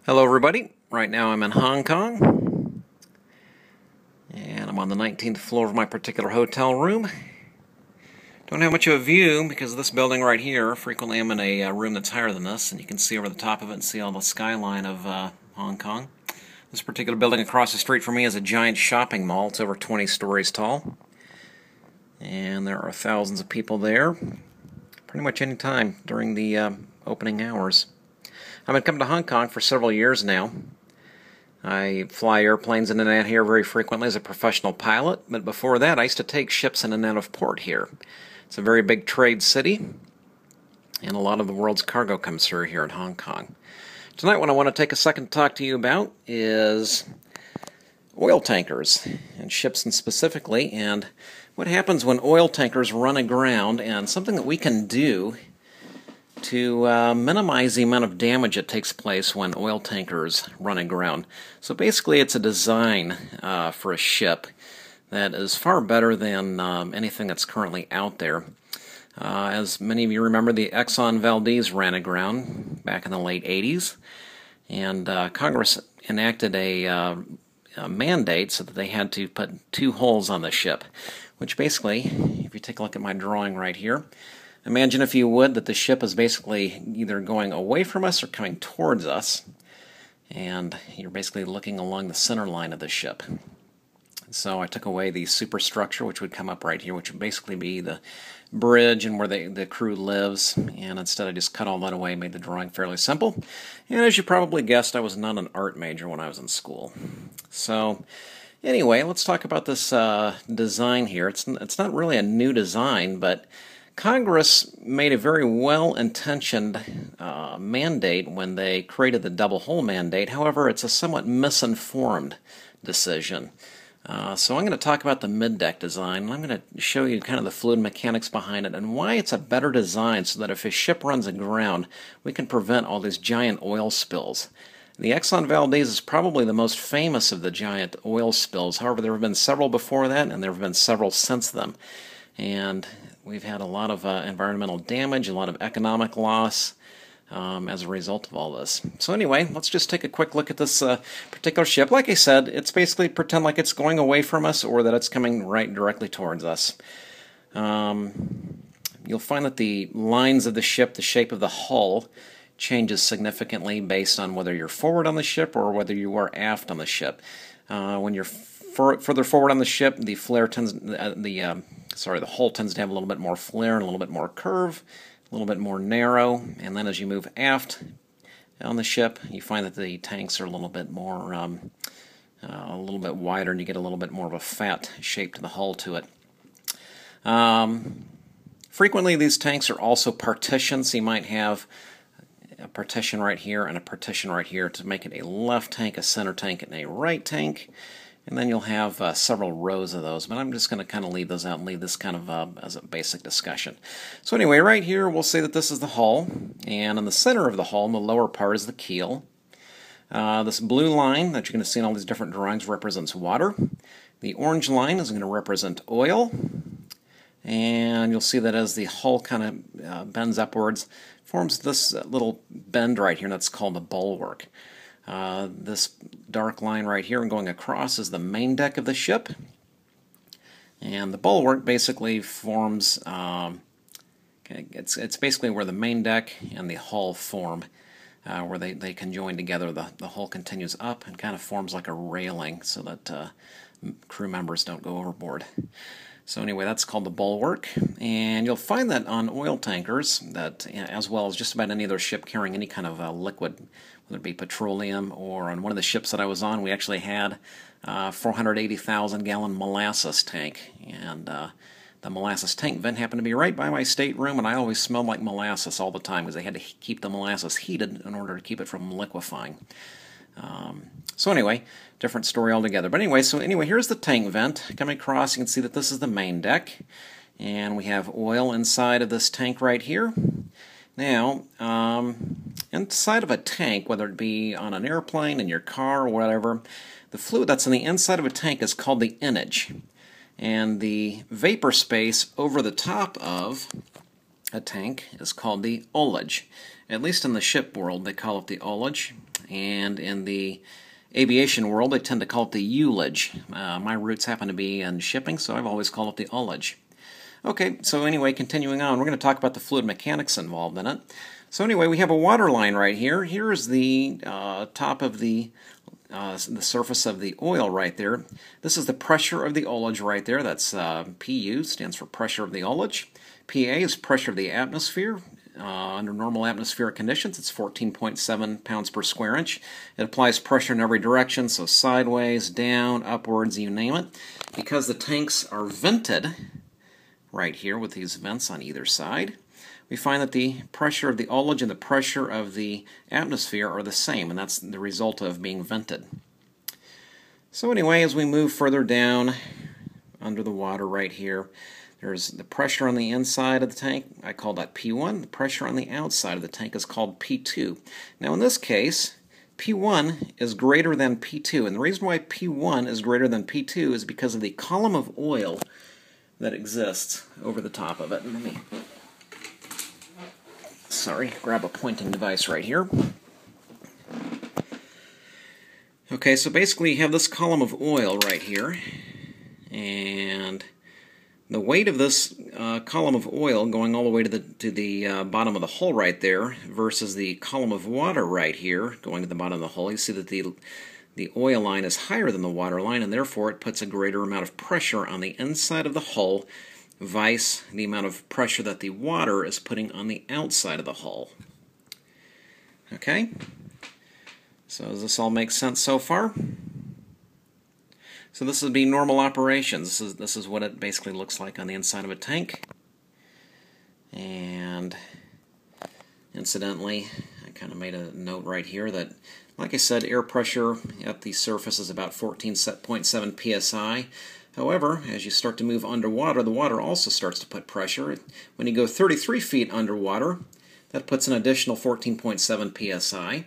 Hello everybody, right now I'm in Hong Kong and I'm on the 19th floor of my particular hotel room. Don't have much of a view because of this building right here. Frequently I'm in a room that's higher than this, and you can see over the top of it and see all the skyline of Hong Kong. This particular building across the street from me is a giant shopping mall. It's over 20 stories tall, and there are thousands of people there pretty much any time during the opening hours. I've been coming to Hong Kong for several years now. I fly airplanes in and out here very frequently as a professional pilot, but before that I used to take ships in and out of port here. It's a very big trade city, and a lot of the world's cargo comes through here in Hong Kong. Tonight what I want to take a second to talk to you about is oil tankers, and ships specifically, and what happens when oil tankers run aground, and something that we can do to minimize the amount of damage that takes place when oil tankers run aground. So basically it's a design for a ship that is far better than anything that's currently out there. As many of you remember, the Exxon Valdez ran aground back in the late 80s, and Congress enacted a mandate so that they had to put 2 holes on the ship, which basically, if you take a look at my drawing right here, imagine, if you would, that the ship is basically either going away from us or coming towards us, and you're basically looking along the center line of the ship. So I took away the superstructure, which would come up right here, which would basically be the bridge and where the crew lives, and instead I just cut all that away, made the drawing fairly simple. And as you probably guessed, I was not an art major when I was in school. So anyway, let's talk about this design here. It's not really a new design, but Congress made a very well-intentioned mandate when they created the double hull mandate. However, it's a somewhat misinformed decision. So I'm going to talk about the mid-deck design, and I'm going to show you kind of the fluid mechanics behind it and why it's a better design so that if a ship runs aground, we can prevent all these giant oil spills. The Exxon Valdez is probably the most famous of the giant oil spills. However, there have been several before that, and there have been several since then. And we've had a lot of environmental damage, a lot of economic loss as a result of all this. So anyway, let's just take a quick look at this particular ship. Like I said, it's basically pretend like it's going away from us or that it's coming right directly towards us. You'll find that the lines of the ship, the shape of the hull, changes significantly based on whether you're forward on the ship or whether you are aft on the ship. When you're further forward on the ship, the flare tends the hull tends to have a little bit more flare and a little bit more curve, a little bit more narrow, and then as you move aft on the ship, you find that the tanks are a little bit more, a little bit wider, and you get a little bit more of a fat shape to the hull to it. Frequently, these tanks are also partitioned, so you might have a partition right here and a partition right here to make it a left tank, a center tank, and a right tank. And then you'll have several rows of those, but I'm just going to kind of leave those out and leave this kind of as a basic discussion. So anyway, right here we'll say that this is the hull, and in the center of the hull, in the lower part, is the keel. This blue line that you're going to see in all these different drawings represents water. The orange line is going to represent oil, and you'll see that as the hull kind of bends upwards, forms this little bend right here, and that's called the bulwark. This dark line right here and going across is the main deck of the ship, and the bulwark basically forms, it's basically where the main deck and the hull form, where they conjoin together. The hull continues up and kind of forms like a railing so that crew members don't go overboard. So anyway, that's called the bulwark, and you'll find that on oil tankers, that as well as just about any other ship carrying any kind of liquid, whether it be petroleum, or on one of the ships that I was on, we actually had a 480,000 gallon molasses tank, and the molasses tank vent happened to be right by my stateroom, and I always smelled like molasses all the time because they had to keep the molasses heated in order to keep it from liquefying. So anyway, different story altogether. But anyway, here's the tank vent coming across. You can see that this is the main deck, and we have oil inside of this tank right here. Now, inside of a tank, whether it be on an airplane, in your car, or whatever, the fluid that's in the inside of a tank is called the innage, and the vapor space over the top of a tank is called the ullage. At least in the ship world, they call it the ullage. and in the aviation world they tend to call it the ullage. My roots happen to be in shipping, so I've always called it the ullage. Okay, so anyway, continuing on, we're going to talk about the fluid mechanics involved in it. So anyway, we have a water line right here. Here is the top of the surface of the oil right there. This is the pressure of the ullage right there. That's PU, stands for pressure of the ullage. PA is pressure of the atmosphere. Under normal atmospheric conditions, it's 14.7 pounds per square inch. It applies pressure in every direction, so sideways, down, upwards, you name it. Because the tanks are vented right here with these vents on either side, we find that the pressure of the ullage and the pressure of the atmosphere are the same, and that's the result of being vented. So anyway, as we move further down under the water right here, there's the pressure on the inside of the tank. I call that P1. The pressure on the outside of the tank is called P2. Now in this case, P1 is greater than P2, and the reason why P1 is greater than P2 is because of the column of oil that exists over the top of it. Let me, grab a pointing device right here. Okay, so basically you have this column of oil right here, and the weight of this column of oil going all the way to the bottom of the hull right there versus the column of water right here going to the bottom of the hull, you see that the oil line is higher than the water line, and therefore it puts a greater amount of pressure on the inside of the hull, vice the amount of pressure that the water is putting on the outside of the hull. Okay? So does this all make sense so far? So this would be normal operations. This is what it basically looks like on the inside of a tank. And incidentally, I kind of made a note right here that, like I said, air pressure at the surface is about 14.7 psi. However, as you start to move underwater, the water also starts to put pressure. When you go 33 feet underwater, that puts an additional 14.7 psi.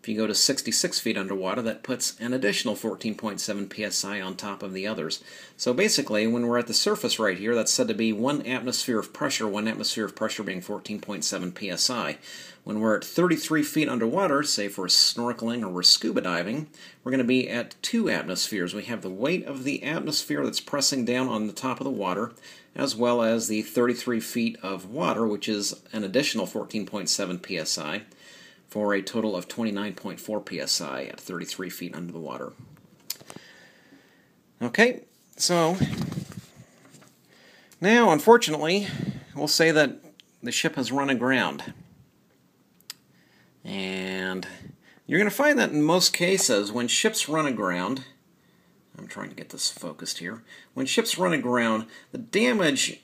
If you go to 66 feet underwater, that puts an additional 14.7 psi on top of the others. So basically, when we're at the surface right here, that's said to be 1 atmosphere of pressure being 14.7 psi. When we're at 33 feet underwater, say for snorkeling or we're scuba diving, we're going to be at 2 atmospheres. We have the weight of the atmosphere that's pressing down on the top of the water, as well as the 33 feet of water, which is an additional 14.7 psi. For a total of 29.4 psi at 33 feet under the water. Okay, so now, unfortunately, we'll say that the ship has run aground. And you're going to find that in most cases, when ships run aground, I'm trying to get this focused here, when ships run aground, the damage,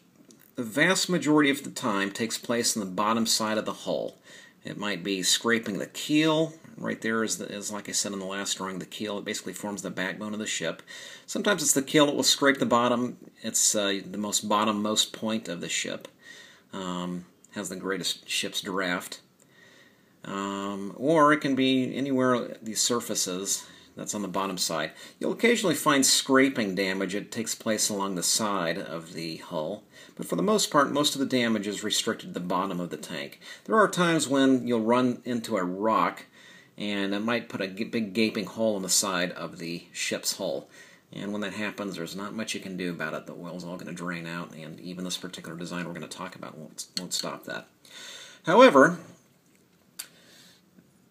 the vast majority of the time, takes place in the bottom side of the hull. It might be scraping the keel. Right there is like I said in the last drawing, the keel. It basically forms the backbone of the ship. Sometimes it's the keel that will scrape the bottom. It's the most bottommost point of the ship. Has the greatest ship's draft. Or it can be anywhere these surfaces that's on the bottom side. You'll occasionally find scraping damage. It takes place along the side of the hull. But for the most part, most of the damage is restricted to the bottom of the tank. There are times when you'll run into a rock and it might put a big gaping hole in the side of the ship's hull. And when that happens, there's not much you can do about it. The oil's all going to drain out, and even this particular design we're going to talk about won't stop that. However,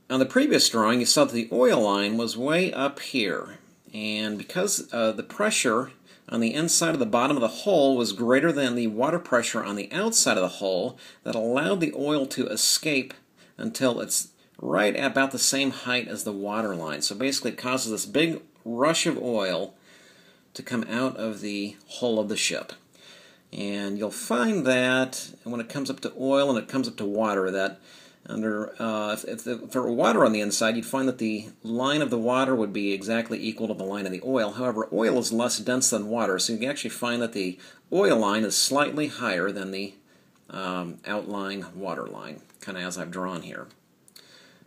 on the previous drawing, you saw that the oil line was way up here. And because the pressure on the inside of the bottom of the hull was greater than the water pressure on the outside of the hull, that allowed the oil to escape until it's right at about the same height as the water line. So basically it causes this big rush of oil to come out of the hull of the ship. And you'll find that when it comes up to oil and it comes up to water, that if there were water on the inside, you'd find that the line of the water would be exactly equal to the line of the oil. However, oil is less dense than water, so you can actually find that the oil line is slightly higher than the outlying water line, kind of as I've drawn here.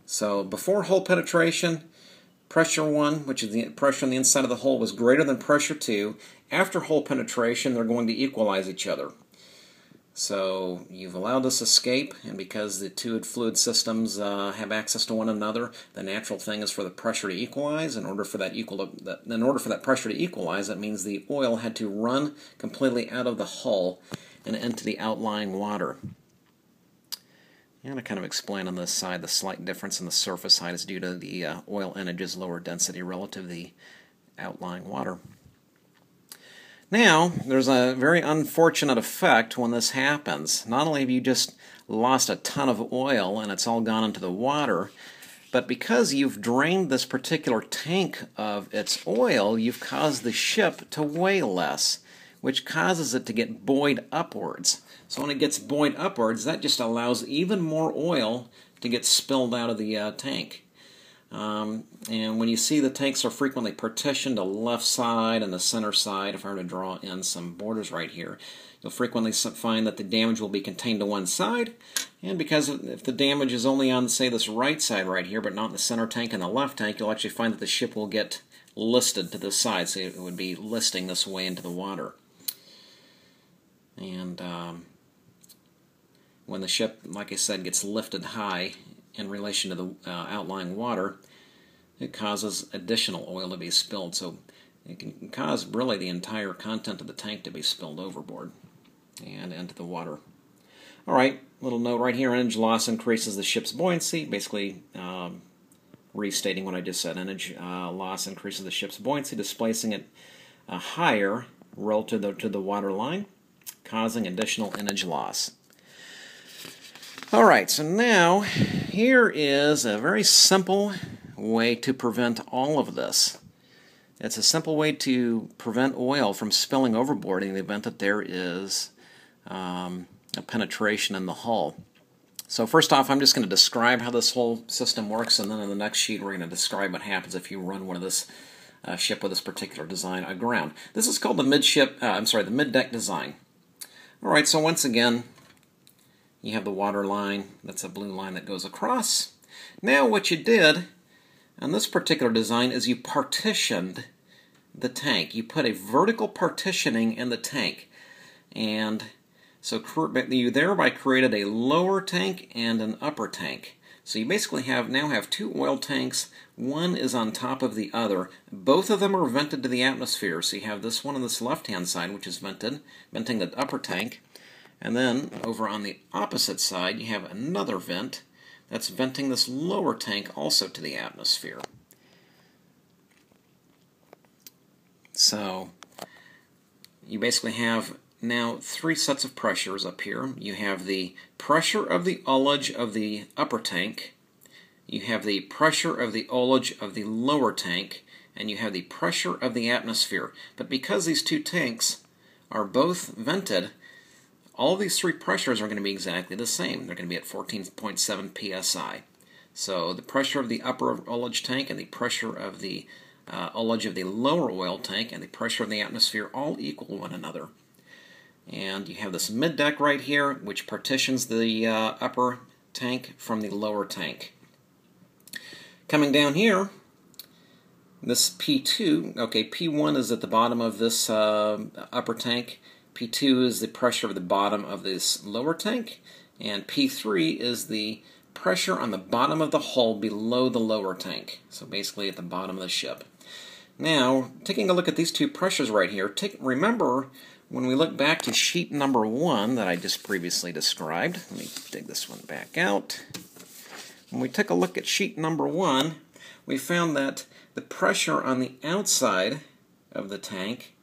So before hull penetration, pressure 1, which is the pressure on the inside of the hull, was greater than pressure 2. After hull penetration, they're going to equalize each other. So you've allowed this escape, and because the two fluid systems have access to one another, the natural thing is for the pressure to equalize. In order for that pressure to equalize, that means the oil had to run completely out of the hull and into the outlying water. And to kind of explain on this side, the slight difference in the surface height is due to the oil enage's lower density relative to the outlying water. Now, there's a very unfortunate effect when this happens. Not only have you just lost a ton of oil and it's all gone into the water, but because you've drained this particular tank of its oil, you've caused the ship to weigh less, which causes it to get buoyed upwards. So when it gets buoyed upwards, that just allows even more oil to get spilled out of the tank. And when you see the tanks are frequently partitioned, the left side and the center side, if I were to draw in some borders right here, you'll frequently find that the damage will be contained to one side. And because if the damage is only on, say, this right side right here, but not in the center tank and the left tank, you'll actually find that the ship will get listed to this side, so it would be listing this way into the water. And when the ship, like I said, gets lifted high in relation to the outlying water, it causes additional oil to be spilled. So it can cause really the entire content of the tank to be spilled overboard and into the water. All right, little note right here, energy loss increases the ship's buoyancy, basically restating what I just said. Energy loss increases the ship's buoyancy, displacing it higher relative to the water line, causing additional energy loss. All right, so now here is a very simple way to prevent all of this. It's a simple way to prevent oil from spilling overboard in the event that there is a penetration in the hull. So first off, I'm just going to describe how this whole system works, and then in the next sheet we're going to describe what happens if you run one of this ship with this particular design aground. This is called the the mid-deck design. All right, so once again, you have the water line. That's a blue line that goes across. Now what you did on this particular design is you partitioned the tank. You put a vertical partitioning in the tank. And so you thereby created a lower tank and an upper tank. So you basically now have two oil tanks. One is on top of the other. Both of them are vented to the atmosphere. So you have this one on this left-hand side, which is venting the upper tank. And then over on the opposite side, you have another vent that's venting this lower tank also to the atmosphere. So you basically have now three sets of pressures up here. You have the pressure of the ullage of the upper tank, you have the pressure of the ullage of the lower tank, and you have the pressure of the atmosphere. But because these two tanks are both vented, all of these three pressures are going to be exactly the same. They're going to be at 14.7 psi. So the pressure of the upper ullage tank and the pressure of the ullage of the lower oil tank and the pressure of the atmosphere all equal one another. And you have this mid-deck right here, which partitions the upper tank from the lower tank. Coming down here, this P2, okay, P1 is at the bottom of this upper tank. P2 is the pressure of the bottom of this lower tank, and P3 is the pressure on the bottom of the hull below the lower tank, so basically at the bottom of the ship. Now, taking a look at these two pressures right here, remember when we look back to sheet number 1 that I just previously described, let me dig this one back out. When we took a look at sheet number 1, we found that the pressure on the outside of the tank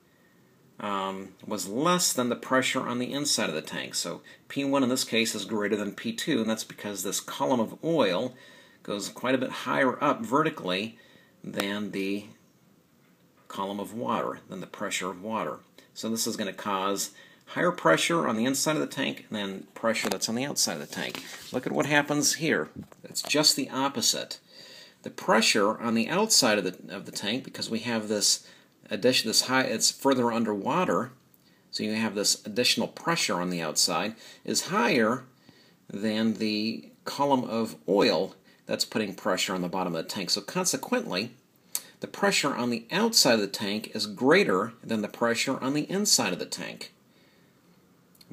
was less than the pressure on the inside of the tank. So P1 in this case is greater than P2, and that's because this column of oil goes quite a bit higher up vertically than the column of water, than the pressure of water. So this is going to cause higher pressure on the inside of the tank than pressure that's on the outside of the tank. Look at what happens here. It's just the opposite. The pressure on the outside of the tank, because we have this it's further underwater, so you have this additional pressure on the outside, is higher than the column of oil that's putting pressure on the bottom of the tank. So consequently, the pressure on the outside of the tank is greater than the pressure on the inside of the tank.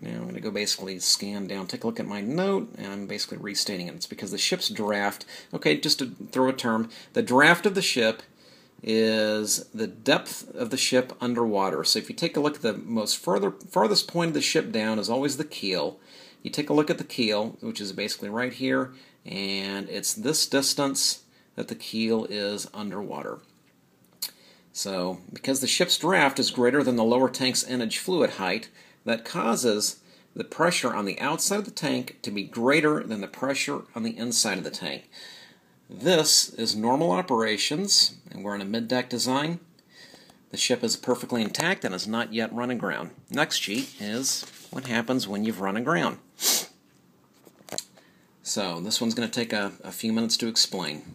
Now I'm going to go basically scan down, take a look at my note, and I'm basically restating it. It's because the ship's draft, okay, just to throw a term, the draft of the ship is the depth of the ship underwater. So if you take a look at the farthest point of the ship down is always the keel. You take a look at the keel, which is basically right here, and it's this distance that the keel is underwater. So because the ship's draft is greater than the lower tank's innage fluid height, that causes the pressure on the outside of the tank to be greater than the pressure on the inside of the tank. This is normal operations, and we're in a mid-deck design. The ship is perfectly intact and has not yet run aground. Next sheet is what happens when you've run aground. So this one's going to take a few minutes to explain.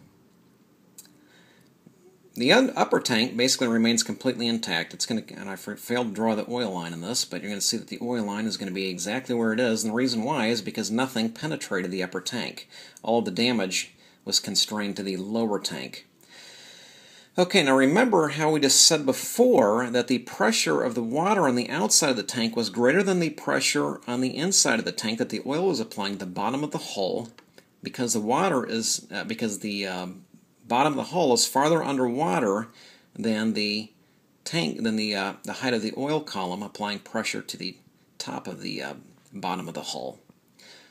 The upper tank basically remains completely intact. It's going to, and I failed to draw the oil line in this, but you're going to see that the oil line is going to be exactly where it is, and the reason why is because nothing penetrated the upper tank. All of the damage was constrained to the lower tank. Okay, now remember how we just said before that the pressure of the water on the outside of the tank was greater than the pressure on the inside of the tank that the oil was applying to the bottom of the hull, because the water is bottom of the hull is farther underwater than the tank, than the height of the oil column, applying pressure to the top of the bottom of the hull.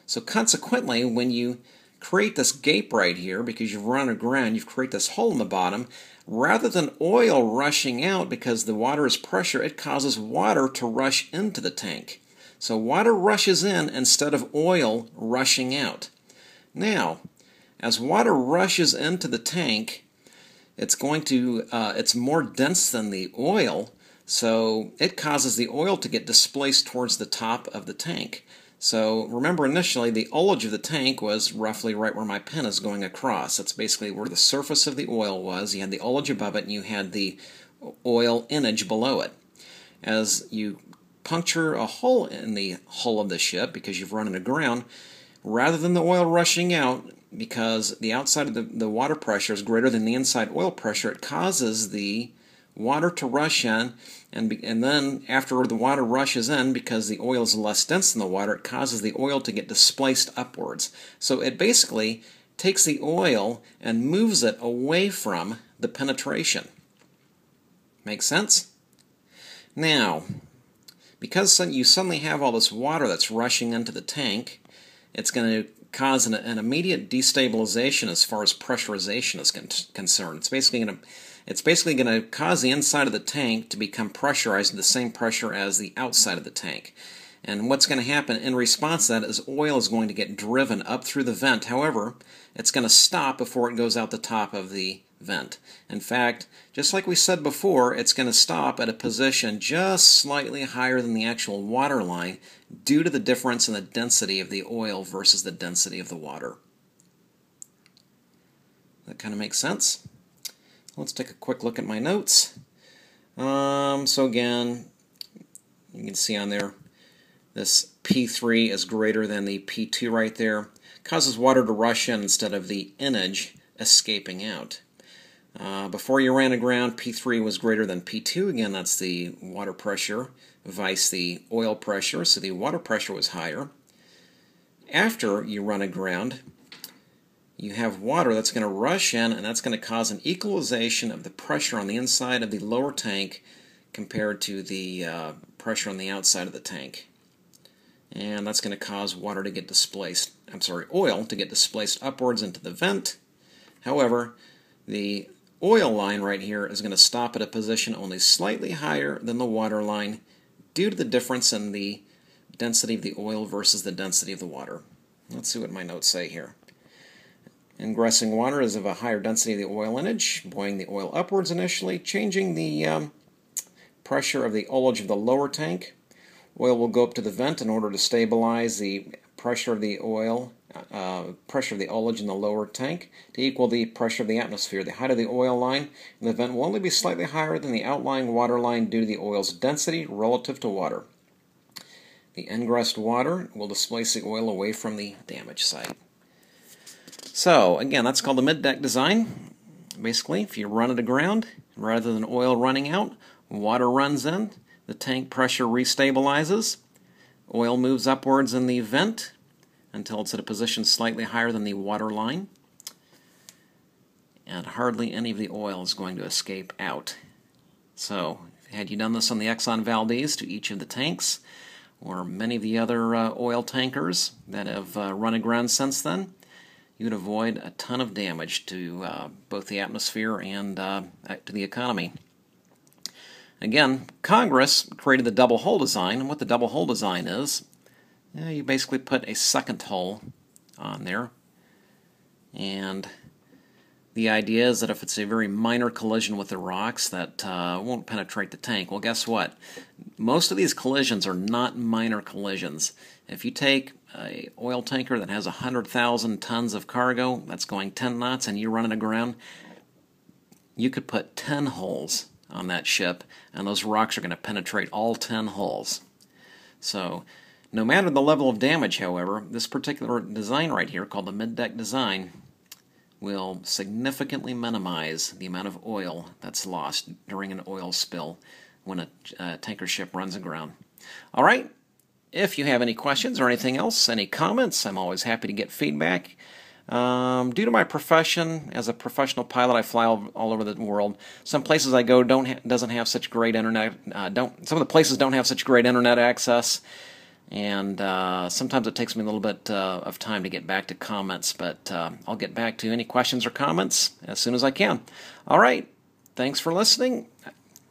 So consequently, when you create this gape right here, because you've run aground, you've created this hole in the bottom, rather than oil rushing out because the water is pressure, it causes water to rush into the tank. So water rushes in instead of oil rushing out. Now, as water rushes into the tank, it's more dense than the oil, so it causes the oil to get displaced towards the top of the tank. So remember, initially the ullage of the tank was roughly right where my pen is going across. That's basically where the surface of the oil was. You had the ullage above it and you had the oil innage below it. As you puncture a hole in the hull of the ship because you've run it aground, rather than the oil rushing out, because the outside of the water pressure is greater than the inside oil pressure, it causes the water to rush in, and then after the water rushes in, because the oil is less dense than the water, it causes the oil to get displaced upwards. So it basically takes the oil and moves it away from the penetration. Make sense? Now, because you suddenly have all this water that's rushing into the tank, it's going to cause an immediate destabilization as far as pressurization is concerned. It's basically going to cause the inside of the tank to become pressurized to the same pressure as the outside of the tank. And what's going to happen in response to that is oil is going to get driven up through the vent. However, it's going to stop before it goes out the top of the vent. In fact, just like we said before, it's going to stop at a position just slightly higher than the actual water line due to the difference in the density of the oil versus the density of the water. That kind of makes sense? Let's take a quick look at my notes. So again, you can see on there, this P3 is greater than the P2 right there. Causes water to rush in instead of the innage escaping out. Before you ran aground, P3 was greater than P2. Again, that's the water pressure vice the oil pressure, so the water pressure was higher. After you run aground, you have water that's going to rush in, and that's going to cause an equalization of the pressure on the inside of the lower tank compared to the pressure on the outside of the tank. And that's going to cause water to get displaced, oil to get displaced upwards into the vent. However, the oil line right here is going to stop at a position only slightly higher than the water line due to the difference in the density of the oil versus the density of the water. Let's see what my notes say here. Ingressing water is of a higher density of the oil innage, buoying the oil upwards initially, changing the pressure of the ullage of the lower tank. Oil will go up to the vent in order to stabilize the pressure of the oil, pressure of the ullage in the lower tank to equal the pressure of the atmosphere. The height of the oil line in the vent will only be slightly higher than the outlying water line due to the oil's density relative to water. The ingressed water will displace the oil away from the damage site. So, again, that's called the mid-deck design. Basically, if you run it aground, rather than oil running out, water runs in, the tank pressure restabilizes, Oil moves upwards in the vent until it's at a position slightly higher than the water line, and hardly any of the oil is going to escape out. So, had you done this on the Exxon Valdez to each of the tanks, or many of the other oil tankers that have run aground since then, you would avoid a ton of damage to both the atmosphere and to the economy. Again, Congress created the double hull design, and what the double hull design is, you basically put a second hull on there, and the idea is that if it's a very minor collision with the rocks, that won't penetrate the tank. Well, guess what? Most of these collisions are not minor collisions. If you take an oil tanker that has 100,000 tons of cargo, that's going 10 knots, and you run it aground, you could put 10 holes on that ship, and those rocks are going to penetrate all 10 holes. So, no matter the level of damage, however, this particular design right here, called the mid-deck design, will significantly minimize the amount of oil that's lost during an oil spill when a tanker ship runs aground. All right, if you have any questions or anything else, any comments, I'm always happy to get feedback. Due to my profession as a professional pilot, I fly all over the world. Some places I go doesn't have such great internet. Some of the places don't have such great internet access, and sometimes it takes me a little bit of time to get back to comments, but I'll get back to any questions or comments as soon as I can. All right, thanks for listening.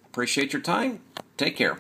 Appreciate your time. Take care.